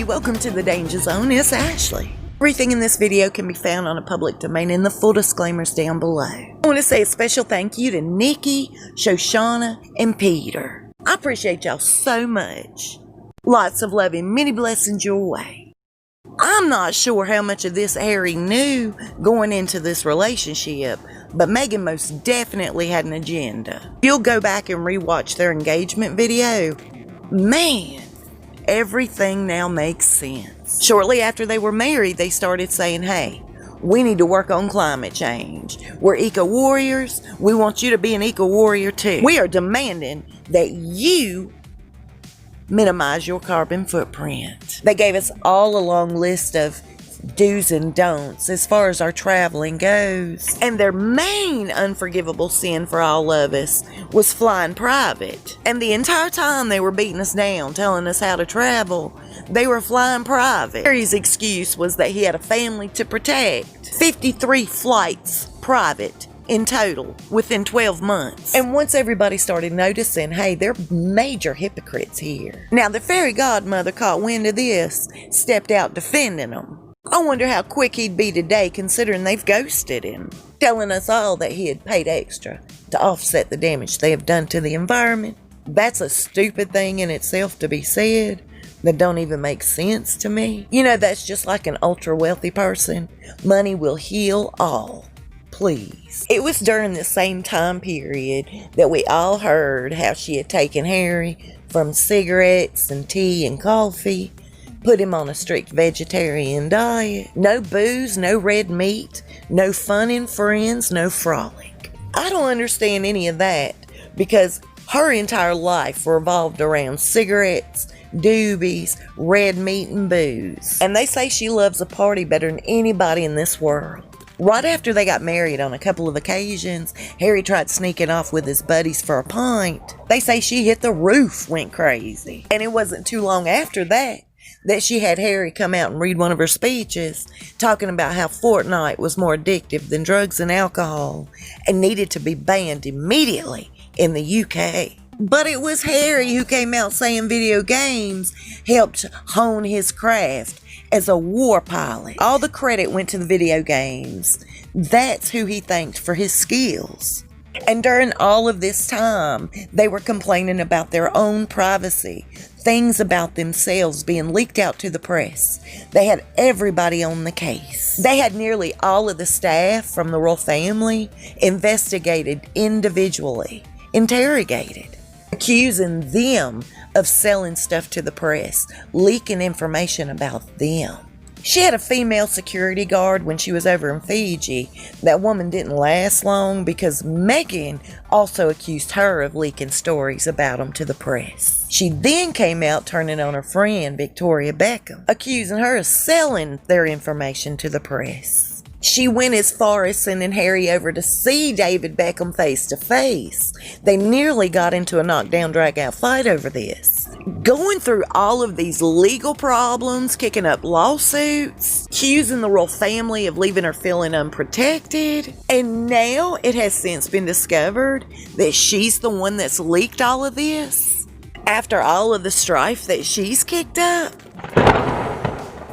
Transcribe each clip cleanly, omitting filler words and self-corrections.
Hey, welcome to the Danger Zone. It's Ashley. Everything in this video can be found on a public domain, and the full disclaimers down below. I want to say a special thank you to Nikki, Shoshana, and Peter. I appreciate y'all so much. Lots of love and many blessings your way. I'm not sure how much of this Harry knew going into this relationship, but Meghan most definitely had an agenda. If you'll go back and rewatch their engagement video, man, everything now makes sense. Shortly after they were married, they started saying, hey, we need to work on climate change. We're eco-warriors. We want you to be an eco-warrior too. We are demanding that you minimize your carbon footprint. They gave us all a long list of do's and don'ts as far as our traveling goes. And their main unforgivable sin for all of us was flying private. And the entire time they were beating us down, telling us how to travel, they were flying private. Harry's excuse was that he had a family to protect. 53 flights private in total within 12 months. And once everybody started noticing, hey, they're major hypocrites here. Now, the fairy godmother caught wind of this, stepped out defending them. I wonder how quick he'd be today, considering they've ghosted him, telling us all that he had paid extra to offset the damage they have done to the environment. That's a stupid thing in itself to be said that don't even make sense to me. You know, that's just like an ultra wealthy person. Money will heal all. Please. It was during the same time period that we all heard how she had taken Harry from cigarettes and tea and coffee, put him on a strict vegetarian diet. No booze, no red meat, no fun and friends, no frolic. I don't understand any of that because her entire life revolved around cigarettes, doobies, red meat, and booze. And they say she loves a party better than anybody in this world. Right after they got married on a couple of occasions, Harry tried sneaking off with his buddies for a pint. They say she hit the roof, went crazy. And it wasn't too long after that she had Harry come out and read one of her speeches talking about how Fortnite was more addictive than drugs and alcohol and needed to be banned immediately in the UK. But it was Harry who came out saying video games helped hone his craft as a war pilot. All the credit went to the video games. That's who he thanked for his skills. And during all of this time, they were complaining about their own privacy, things about themselves being leaked out to the press. They had everybody on the case. They had nearly all of the staff from the royal family investigated individually, interrogated, accusing them of selling stuff to the press, leaking information about them. She had a female security guard when she was over in Fiji. That woman didn't last long because Meghan also accused her of leaking stories about them to the press. She then came out turning on her friend, Victoria Beckham, accusing her of selling their information to the press. She went as far as sending Harry over to see David Beckham face to face. They nearly got into a knockdown, drag-out fight over this. Going through all of these legal problems, kicking up lawsuits, accusing the royal family of leaving her feeling unprotected. And now it has since been discovered that she's the one that's leaked all of this. After all of the strife that she's kicked up.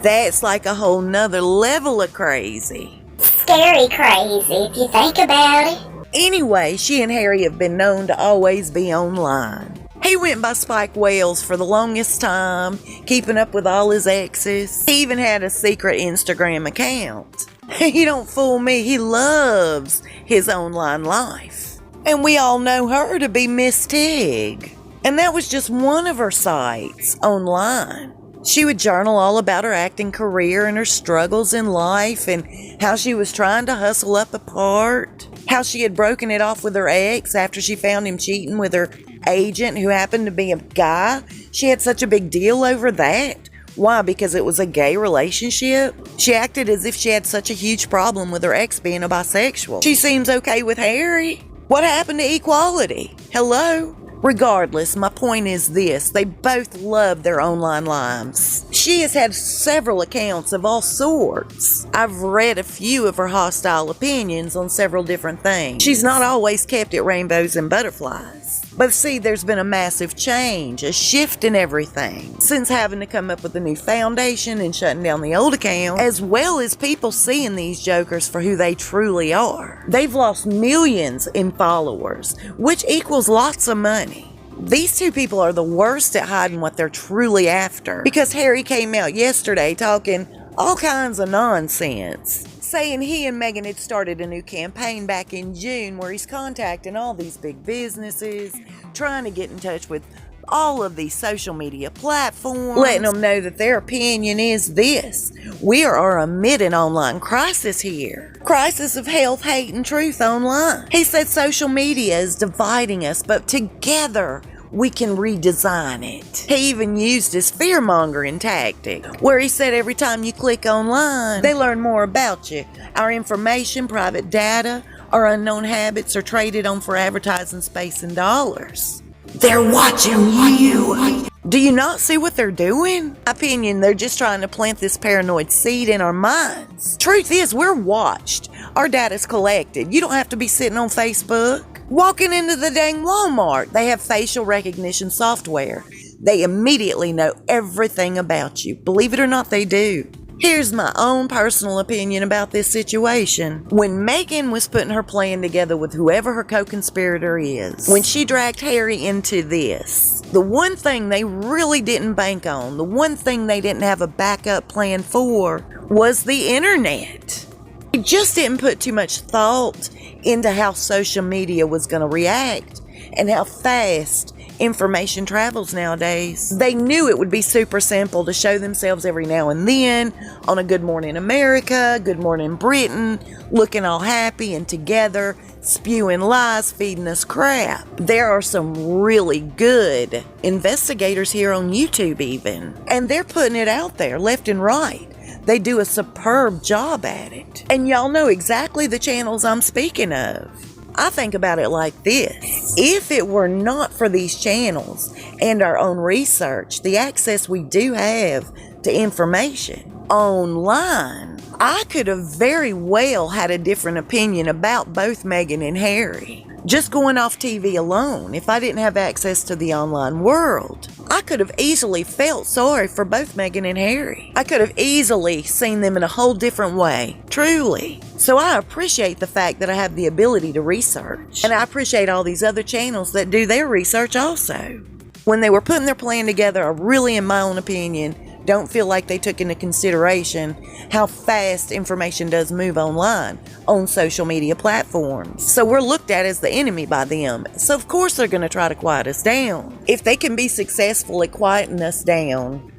That's like a whole nother level of crazy. Scary crazy if you think about it. Anyway, she and Harry have been known to always be online. He went by Spike Wales for the longest time, keeping up with all his exes. He even had a secret Instagram account. You don't fool me, he loves his online life. And we all know her to be Miss Tig. And that was just one of her sites online. She would journal all about her acting career and her struggles in life and how she was trying to hustle up a part, how she had broken it off with her ex after she found him cheating with her agent who happened to be a guy. She had such a big deal over that. Why? Because it was a gay relationship? She acted as if she had such a huge problem with her ex being a bisexual. She seems okay with Harry. What happened to equality? Hello? Regardless, my point is this, they both love their online lives. She has had several accounts of all sorts. I've read a few of her hostile opinions on several different things. She's not always kept it rainbows and butterflies. But see, there's been a massive change, a shift in everything, since having to come up with a new foundation and shutting down the old account, as well as people seeing these jokers for who they truly are. They've lost millions in followers, which equals lots of money. These two people are the worst at hiding what they're truly after, because Harry came out yesterday talking all kinds of nonsense, saying he and Meghan had started a new campaign back in June where he's contacting all these big businesses, trying to get in touch with all of these social media platforms, letting them know that their opinion is this: we are amid an online crisis here. Crisis of health, hate, and truth online. He said social media is dividing us, but together we can redesign it. He even used his fear-mongering tactic, where he said every time you click online, they learn more about you. Our information, private data, our unknown habits are traded on for advertising space and dollars. They're watching you. Do you not see what they're doing? In my opinion, they're just trying to plant this paranoid seed in our minds. Truth is, we're watched. Our data's collected. You don't have to be sitting on Facebook. Walking into the dang Walmart, they have facial recognition software. They immediately know everything about you. Believe it or not, they do. Here's my own personal opinion about this situation. When Meghan was putting her plan together with whoever her co-conspirator is, when she dragged Harry into this, the one thing they really didn't bank on, the one thing they didn't have a backup plan for, was the internet. They just didn't put too much thought into how social media was going to react and how fast information travels nowadays. They knew it would be super simple to show themselves every now and then on a Good Morning America, Good Morning Britain, looking all happy and together, spewing lies, feeding us crap. There are some really good investigators here on YouTube even, and they're putting it out there left and right. They do a superb job at it. And y'all know exactly the channels I'm speaking of. I think about it like this: if it were not for these channels and our own research, the access we do have to information online, I could have very well had a different opinion about both Meghan and Harry. Just going off TV alone, if I didn't have access to the online world, I could have easily felt sorry for both Meghan and Harry. I could have easily seen them in a whole different way, truly. So I appreciate the fact that I have the ability to research. And I appreciate all these other channels that do their research also. When they were putting their plan together, I really, in my own opinion, don't feel like they took into consideration how fast information does move online on social media platforms. So we're looked at as the enemy by them. So of course they're going to try to quiet us down. If they can be successful at quieting us down,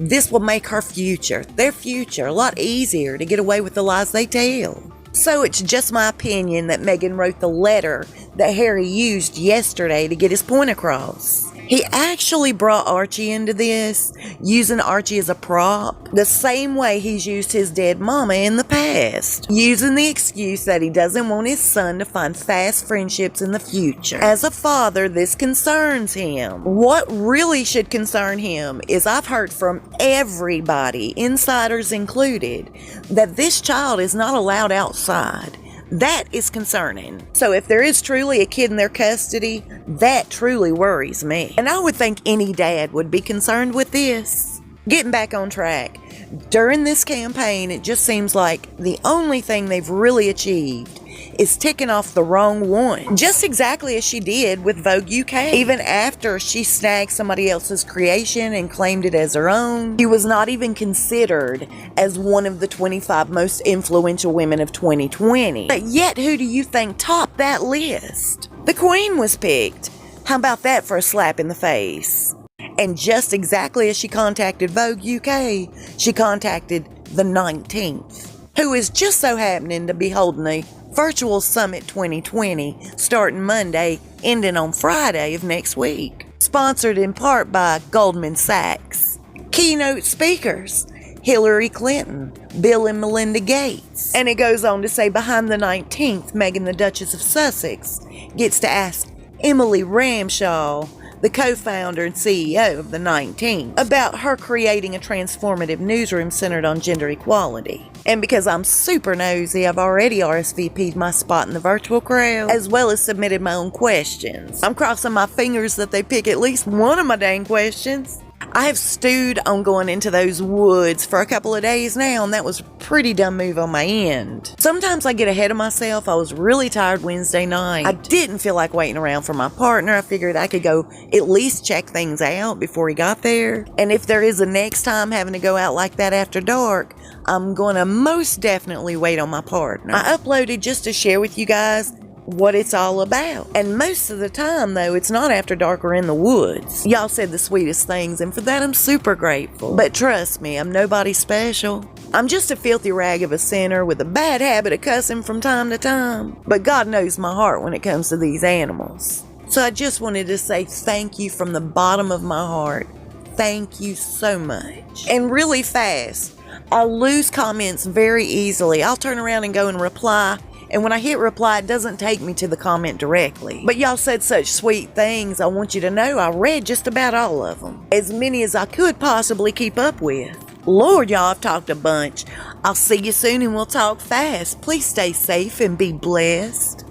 this will make her future, their future, a lot easier to get away with the lies they tell. So it's just my opinion that Meghan wrote the letter that Harry used yesterday to get his point across. He actually brought Archie into this, using Archie as a prop, the same way he's used his dead mama in the past, using the excuse that he doesn't want his son to find fast friendships in the future. As a father, this concerns him. What really should concern him is I've heard from everybody, insiders included, that this child is not allowed outside. That is concerning. So if there is truly a kid in their custody, that truly worries me. And I would think any dad would be concerned with this. Getting back on track, during this campaign, it just seems like the only thing they've really achieved is ticking off the wrong one. Just exactly as she did with Vogue UK. Even after she snagged somebody else's creation and claimed it as her own, she was not even considered as one of the 25 most influential women of 2020. But yet, who do you think topped that list? The Queen was picked. How about that for a slap in the face? And just exactly as she contacted Vogue UK, she contacted the 19th, who is just so happening to be holding a Virtual Summit 2020 starting Monday, ending on Friday of next week. Sponsored in part by Goldman Sachs. Keynote speakers: Hillary Clinton, Bill and Melinda Gates. And it goes on to say behind the 19th, Meghan the Duchess of Sussex gets to ask Emily Ramshaw, the co-founder and CEO of the 19, about her creating a transformative newsroom centered on gender equality. And because I'm super nosy, I've already RSVP'd my spot in the virtual crowd, as well as submitted my own questions. I'm crossing my fingers that they pick at least one of my dang questions. I have stewed on going into those woods for a couple of days now, and that was a pretty dumb move on my end. Sometimes I get ahead of myself. I was really tired Wednesday night. I didn't feel like waiting around for my partner. I figured I could go at least check things out before he got there. And if there is a next time having to go out like that after dark, I'm going to most definitely wait on my partner. I uploaded just to share with you guys what it's all about. And most of the time, though, it's not after dark or in the woods. Y'all said the sweetest things, and for that I'm super grateful. But trust me, I'm nobody special. I'm just a filthy rag of a sinner with a bad habit of cussing from time to time. But God knows my heart when it comes to these animals. So I just wanted to say thank you from the bottom of my heart. Thank you so much. And really fast, I lose comments very easily. I'll turn around and go and reply, and when I hit reply, it doesn't take me to the comment directly. But y'all said such sweet things. I want you to know I read just about all of them. As many as I could possibly keep up with. Lord, y'all, I've talked a bunch. I'll see you soon and we'll talk fast. Please stay safe and be blessed.